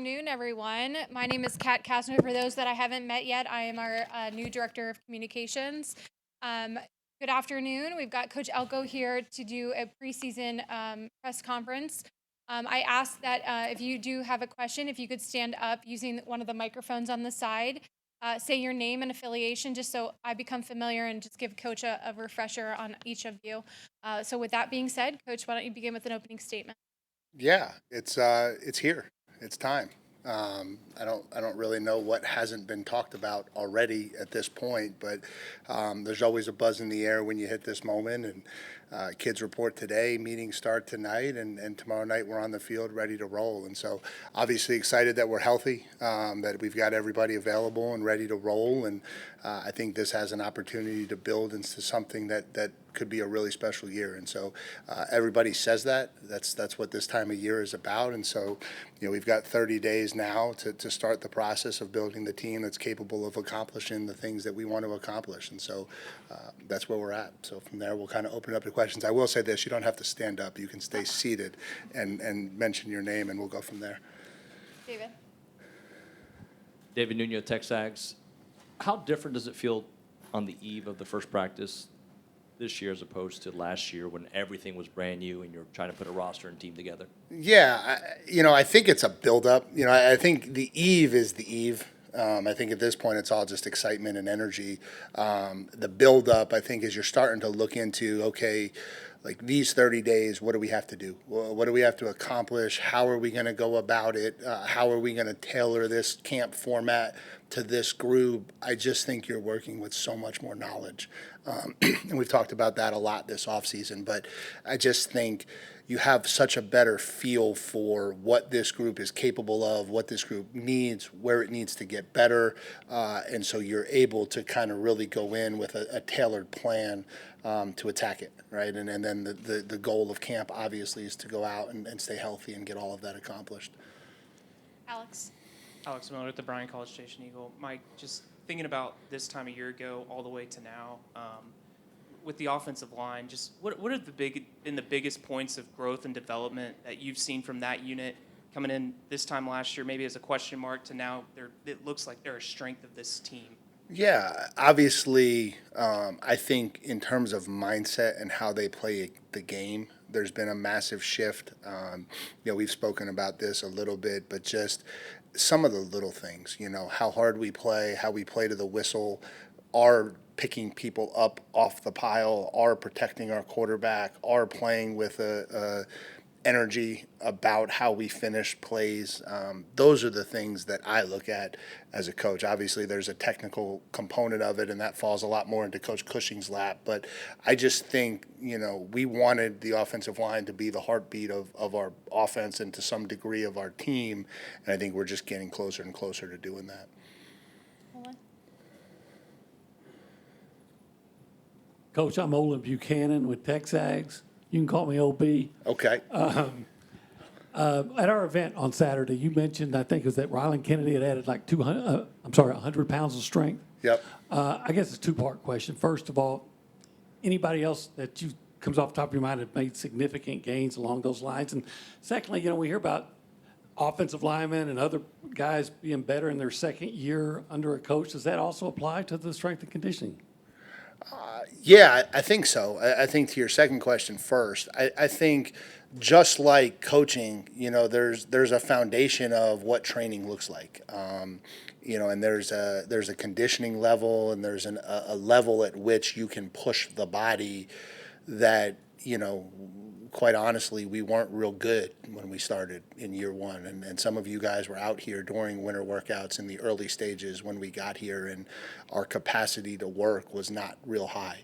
afternoon, everyone. My name is Kat Kastner. For those that I haven't met yet, I am our new Director of Communications. Um, Good afternoon. We've got Coach Elko here to do a preseason press conference. I asked that if you do have a question, if you could stand up using one of the microphones on the side, say your name and affiliation, just so I become familiar and just give Coach a refresher on each of you. So with that being said, Coach, why don't you begin with an opening statement? Yeah, it's here. It's time. I don't really know what hasn't been talked about already at this point, but there's always a buzz in the air when you hit this moment. And kids report today, meetings start tonight, and tomorrow night we're on the field ready to roll. And so, obviously excited that we're healthy, that we've got everybody available and ready to roll. And I think this has an opportunity to build into something that could be a really special year. And so everybody says that. That's what this time of year is about. And so, we've got 30 days now to start the process of building the team that's capable of accomplishing the things that we want to accomplish. And so that's where we're at. So from there, we'll kind of open it up to questions. I will say this: you don't have to stand up. You can stay seated and mention your name, and we'll go from there. David. David Nuno, Texags. How different does it feel on the eve of the first practice this year as opposed to last year when everything was brand new and you're trying to put a roster and team together? Yeah, I think it's a buildup. I think the eve is the eve. I think at this point it's all just excitement and energy. The buildup, I think, is you're starting to look into, okay, like these 30 days, what do we have to do? What do we have to accomplish? How are we going to go about it? How are we going to tailor this camp format to this group? I just think you're working with so much more knowledge. And we've talked about that a lot this offseason, but I just think you have such a better feel for what this group is capable of, what this group needs, where it needs to get better. And so you're able to kind of really go in with a tailored plan to attack it, right? And then the goal of camp, obviously, is to go out and stay healthy and get all of that accomplished. Alex. Alex Miller with the Bryan College Station Eagle. Mike, just thinking about this time a year ago all the way to now, with the offensive line, just what are been the biggest points of growth and development that you've seen from that unit coming in this time last year, maybe as a question mark, to now it looks like they're a strength of this team? Yeah, obviously, I think in terms of mindset and how they play the game, there's been a massive shift. We've spoken about this a little bit, but just some of the little things, how hard we play, how we play to the whistle, are picking people up off the pile, are protecting our quarterback, are playing with a energy about how we finish plays. Those are the things that I look at as a coach. Obviously, there's a technical component of it, and that falls a lot more into Coach Cushing's lap. But I just think, we wanted the offensive line to be the heartbeat of our offense and to some degree of our team. And I think we're just getting closer and closer to doing that. Coach, I'm Olin Buchanan with Texags. You can call me OB. Okay. At our event on Saturday, you mentioned, I think it was that Rylan Kennedy had added like 100 pounds of strength. Yep. I guess it's a two-part question. First of all, anybody else that comes off the top of your mind have made significant gains along those lines? And secondly, we hear about offensive linemen and other guys being better in their second year under a coach. Does that also apply to the strength and conditioning? Yeah, I think so. I think to your second question first, I think just like coaching, there's a foundation of what training looks like. And there's a conditioning level, and there's a level at which you can push the body that, quite honestly, we weren't real good when we started in year one. And some of you guys were out here during winter workouts in the early stages when we got here, and our capacity to work was not real high.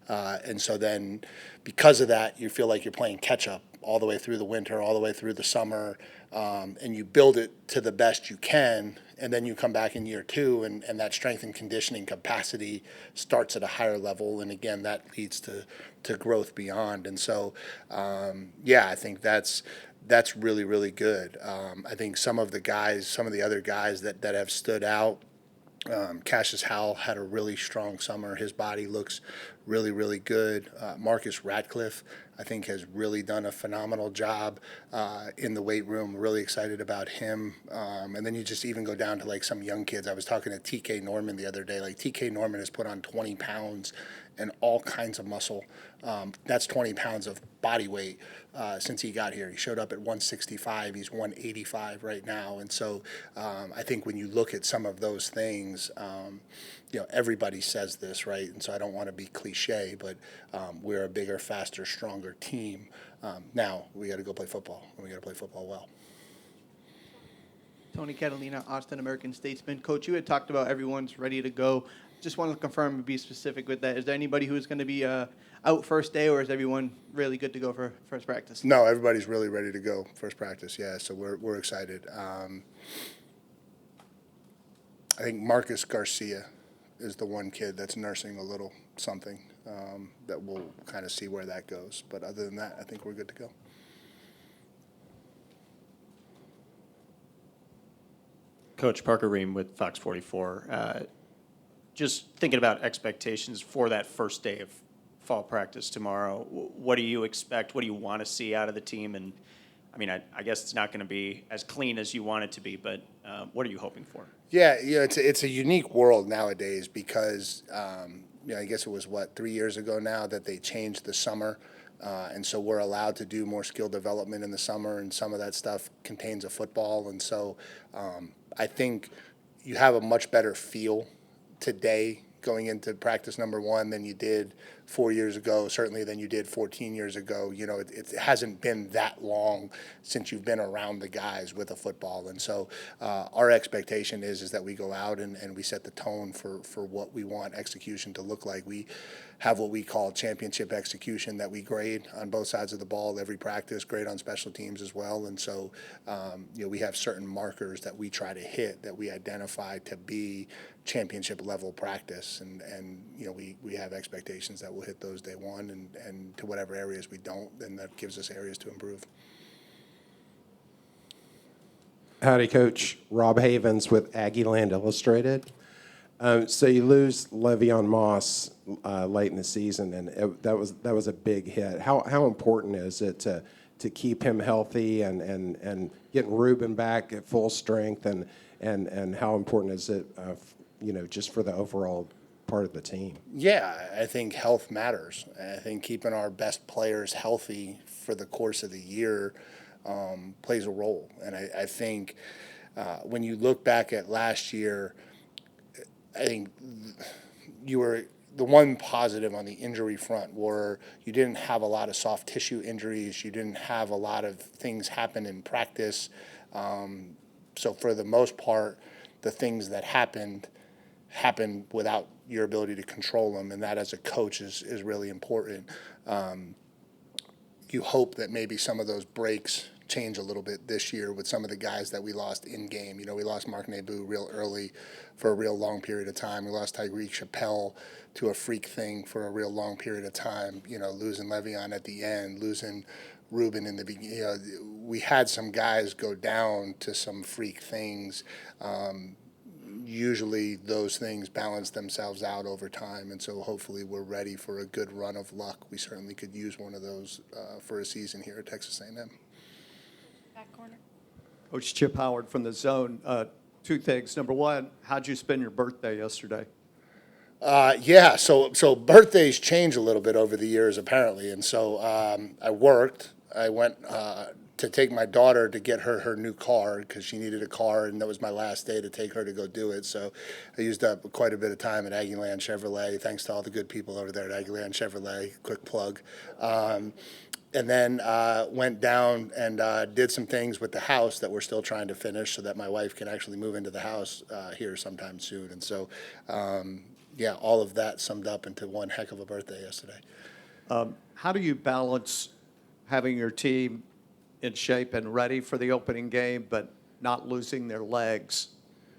And so then because of that, you feel like you're playing catch up all the way through the winter, all the way through the summer, and you build it to the best you can. And then you come back in year two, and that strength and conditioning capacity starts at a higher level. And again, that leads to growth beyond. And so, I think that's really, really good. I think some of the other guys that have stood out Cassius Howell had a really strong summer. His body looks really, really good. Marcus Radcliffe, I think, has really done a phenomenal job in the weight room. Really excited about him. And then you just even go down to like some young kids. I was talking to TK Norman the other day. Like TK Norman has put on 20 pounds and all kinds of muscle. That's 20 pounds of body weight since he got here. He showed up at 165. He's 185 right now. And so I think when you look at some of those things, everybody says this, right? And so I don't want to be cliche, but we're a bigger, faster, stronger team. Now we got to go play football, and we got to play football well. Tony Catalina, Austin American Statesman. Coach, you had talked about everyone's ready to go. Just wanted to confirm and be specific with that. Is there anybody who's going to be out first day, or is everyone really good to go for first practice? No, everybody's really ready to go first practice. Yeah, so we're excited. I think Marcus Garcia is the one kid that's nursing a little something that we'll kind of see where that goes. But other than that, I think we're good to go. Coach Parker Ream with Fox 44. Just thinking about expectations for that first day of fall practice tomorrow. What do you expect? What do you want to see out of the team? And I mean, I guess it's not going to be as clean as you want it to be, but what are you hoping for? Yeah, it's a unique world nowadays because I guess it was 3 years ago now that they changed the summer. And so we're allowed to do more skill development in the summer, and some of that stuff contains a football. And so I think you have a much better feel today going into practice number one than you did 4 years ago, certainly than you did 14 years ago. It hasn't been that long since you've been around the guys with a football. And so our expectation is that we go out and we set the tone for what we want execution to look like. We have what we call championship execution that we grade on both sides of the ball every practice, grade on special teams as well. And so, we have certain markers that we try to hit that we identify to be championship level practice. And we have expectations that we'll hit those day one, and to whatever areas we don't, then that gives us areas to improve. Howdy, Coach. Rob Havens with Aggieland Illustrated. So you lose Le'Veon Moss late in the season, and that was a big hit. How important is it to keep him healthy and getting Ruben back at full strength, and how important is it just for the overall part of the team? Yeah, I think health matters. I think keeping our best players healthy for the course of the year plays a role. And I think when you look back at last year, I think you were the one positive on the injury front were you didn't have a lot of soft tissue injuries. You didn't have a lot of things happen in practice. So for the most part, the things that happened without your ability to control them, and that as a coach is really important. You hope that maybe some of those breaks change a little bit this year with some of the guys that we lost in game. We lost Mark Nebu real early for a real long period of time. We lost Tyreek Chappelle to a freak thing for a real long period of time. Losing Le'Veon at the end, losing Ruben in the beginning. We had some guys go down to some freak things. Usually those things balance themselves out over time, and so hopefully we're ready for a good run of luck. We certainly could use one of those for a season here at Texas A&M. Back corner. Coach Chip Howard from The Zone. Two things. Number one, how'd you spend your birthday yesterday? So birthdays change a little bit over the years apparently, and so I worked. I went to take my daughter to get her new car because she needed a car, and that was my last day to take her to go do it. So I used up quite a bit of time at Aggieland Chevrolet. Thanks to all the good people over there at Aggieland Chevrolet. Quick plug. And then went down and did some things with the house that we're still trying to finish so that my wife can actually move into the house here sometime soon. And so, all of that summed up into one heck of a birthday yesterday. How do you balance having your team in shape and ready for the opening game, but not losing their legs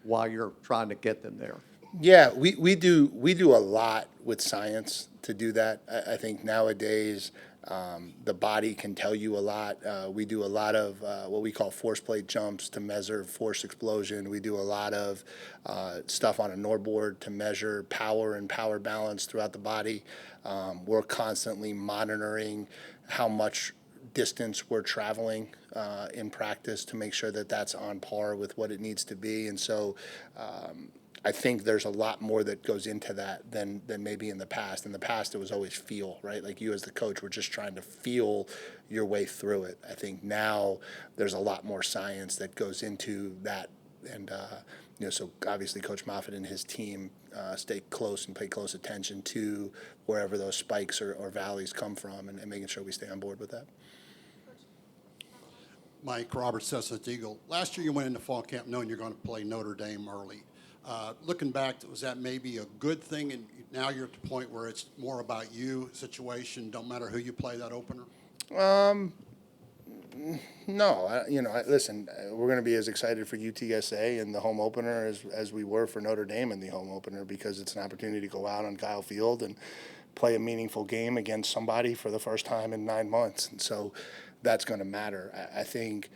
while you're trying to get them there? Yeah, we do a lot with science to do that. I think nowadays The body can tell you a lot. We do a lot of what we call force plate jumps to measure force explosion. We do a lot of stuff on a NOR to measure power and power balance throughout the body. We're constantly monitoring how much distance we're traveling in practice to make sure that that's on par with what it needs to be. And so I think there's a lot more that goes into that than maybe in the past. In the past, it was always feel, right? Like you as the coach were just trying to feel your way through it. I think now there's a lot more science that goes into that. And, so obviously Coach Moffitt and his team stay close and pay close attention to wherever those spikes or valleys come from and making sure we stay on board with that. Mike Roberts, Cessna Eagle. Last year you went into fall camp knowing you're going to play Notre Dame early. Looking back, was that maybe a good thing? And now you're at the point where it's more about you situation. Don't matter who you play that opener. No, listen, we're going to be as excited for UTSA in the home opener as we were for Notre Dame in the home opener, because it's an opportunity to go out on Kyle Field and play a meaningful game against somebody for the first time in 9 months. And so that's going to matter. I think,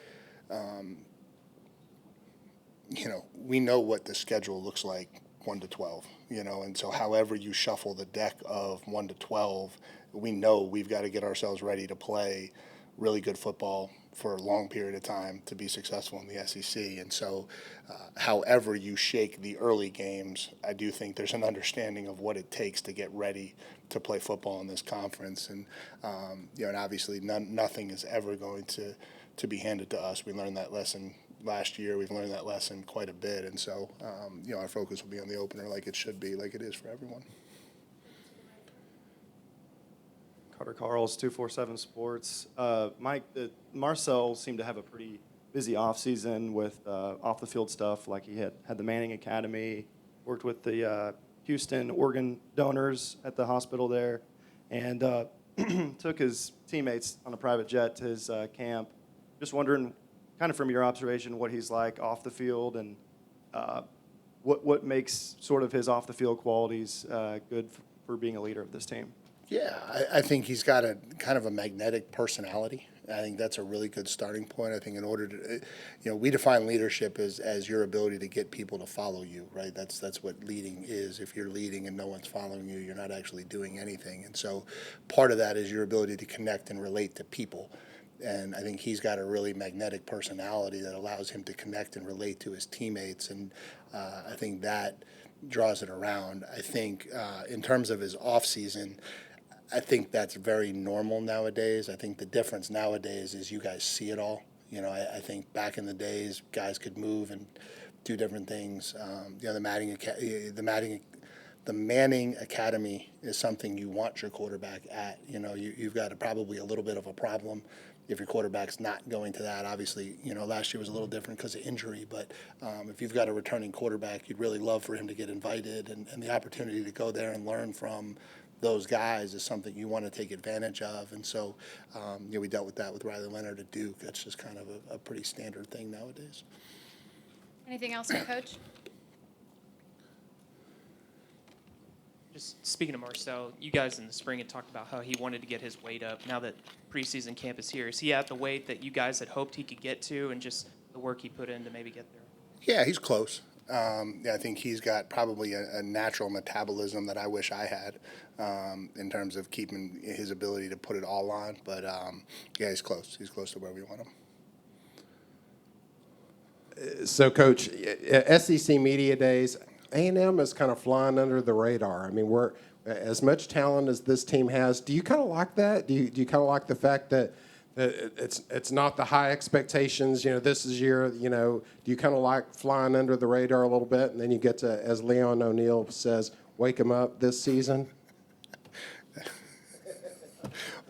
we know what the schedule looks like 1 to 12, and so however you shuffle the deck of 1 to 12, we know we've got to get ourselves ready to play really good football for a long period of time to be successful in the SEC. And so however you shake the early games, I do think there's an understanding of what it takes to get ready to play football in this conference. And, and obviously nothing is ever going to be handed to us. We learned that lesson last year. We've learned that lesson quite a bit. And so, our focus will be on the opener like it should be, like it is for everyone. Carter Carls, 247 Sports. Mike, Marcel seemed to have a pretty busy offseason with off-the-field stuff, like he had the Manning Academy, worked with the Houston organ donors at the hospital there, and took his teammates on a private jet to his camp. Just wondering, kind of from your observation, what he's like off the field and what makes sort of his off-the-field qualities good for being a leader of this team. Yeah, I think he's got a kind of a magnetic personality. I think that's a really good starting point. I think in order to, we define leadership as your ability to get people to follow you, right? That's what leading is. If you're leading and no one's following you, you're not actually doing anything. And so part of that is your ability to connect and relate to people. And I think he's got a really magnetic personality that allows him to connect and relate to his teammates. And I think that draws it around. I think in terms of his off season, I think that's very normal nowadays. I think the difference nowadays is you guys see it all. I think back in the days, guys could move and do different things. The Manning Academy is something you want your quarterback at. You've got probably a little bit of a problem if your quarterback's not going to that. Obviously, last year was a little different because of injury, but if you've got a returning quarterback, you'd really love for him to get invited, and the opportunity to go there and learn from those guys is something you want to take advantage of. And so, we dealt with that with Riley Leonard at Duke. That's just kind of a pretty standard thing nowadays. Anything else for Coach? Just speaking of Marcel, you guys in the spring had talked about how he wanted to get his weight up. Now that preseason camp is here, is he at the weight that you guys had hoped he could get to, and just the work he put in to maybe get there? Yeah, he's close. I think he's got probably a natural metabolism that I wish I had in terms of keeping his ability to put it all on. But, he's close. He's close to where we want him. So, Coach, SEC Media Days, A&M is kind of flying under the radar. I mean, we're as much talent as this team has. Do you kind of like that? Do you kind of like the fact that it's not the high expectations? This is your, do you kind of like flying under the radar a little bit, and then you get to, as Leon O'Neal says, wake them up this season?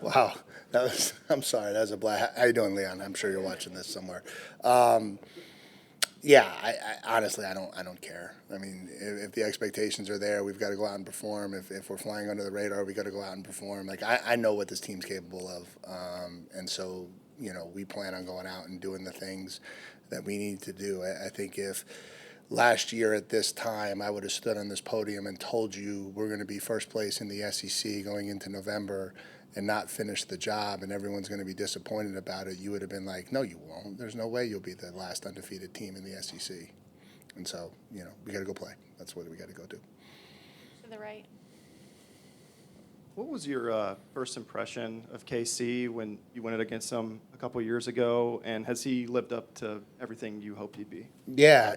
Wow. I'm sorry, that was a blast. How you doing, Leon? I'm sure you're watching this somewhere. Yeah, I honestly, I don't care. I mean, if the expectations are there, we've got to go out and perform. If we're flying under the radar, we got to go out and perform. Like, I know what this team's capable of. And so, we plan on going out and doing the things that we need to do. I think if last year at this time I would have stood on this podium and told you we're going to be first place in the SEC going into November, and not finish the job and everyone's going to be disappointed about it, you would have been like, no, you won't. There's no way you'll be the last undefeated team in the SEC. And so, we got to go play. That's what we got to go do. To the right. What was your first impression of KC when you went against him a couple years ago, and has he lived up to everything you hoped he'd be? Yeah,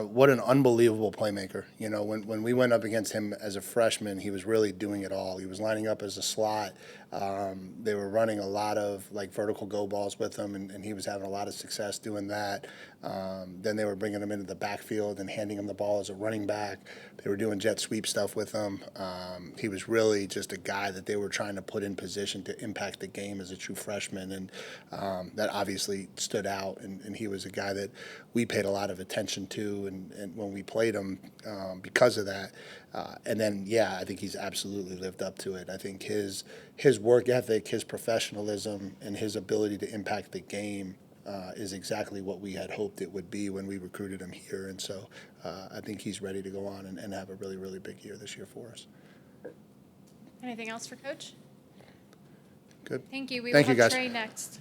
what an unbelievable playmaker. When we went up against him as a freshman, he was really doing it all. He was lining up as a slot. They were running a lot of vertical go balls with him, and he was having a lot of success doing that. Then they were bringing him into the backfield and handing him the ball as a running back. They were doing jet sweep stuff with him. He was really just a guy that they were trying to put in position to impact the game as a true freshman, and that obviously stood out. And he was a guy that we paid a lot of attention to, and when we played him because of that. And then, I think he's absolutely lived up to it. I think his work ethic, his professionalism, and his ability to impact the game is exactly what we had hoped it would be when we recruited him here. And so I think he's ready to go on and have a really, really big year this year for us. Anything else for Coach? Good. Thank you. We Thank will you, have guys. Trey next.